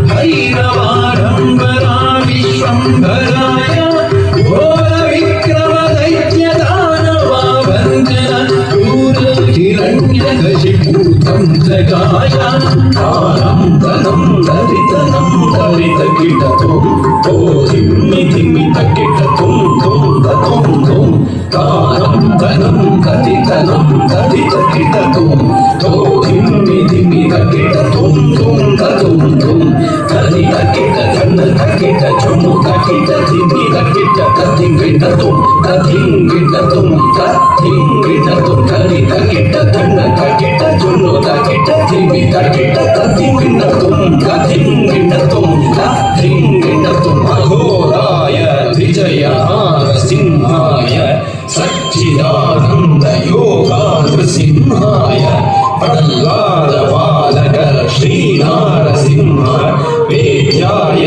भैरवारम्बरा विश्वम्भराय घोरविक्रमदैत्यदानवाभञ्जन हिरण्यकशिपूतं जगाय कालं धनं दरितनं दरितकिटतुं धिम्मितकिटतुं तुं तुं कालं धनं दरितनं दरितकिटतुं धिम्मितकिटतुं तुं तुं कलितकिट धन्नकिट चुमुकिट धिम्मितकिट कथिंगिटतुं कथिंगिटतुं कथिंगिटतुं कलितकिट धन्नकिट चुमुकिट धिम्मितकिट कथिंगिटतुं कथिंगिटतुं कथिंगिटतुं अघोराय विजयहार सिंहाय सच्चिदानंद योगानृसिंहाय प्रह्लाद बालक श्रीनारसिंह वेद्याय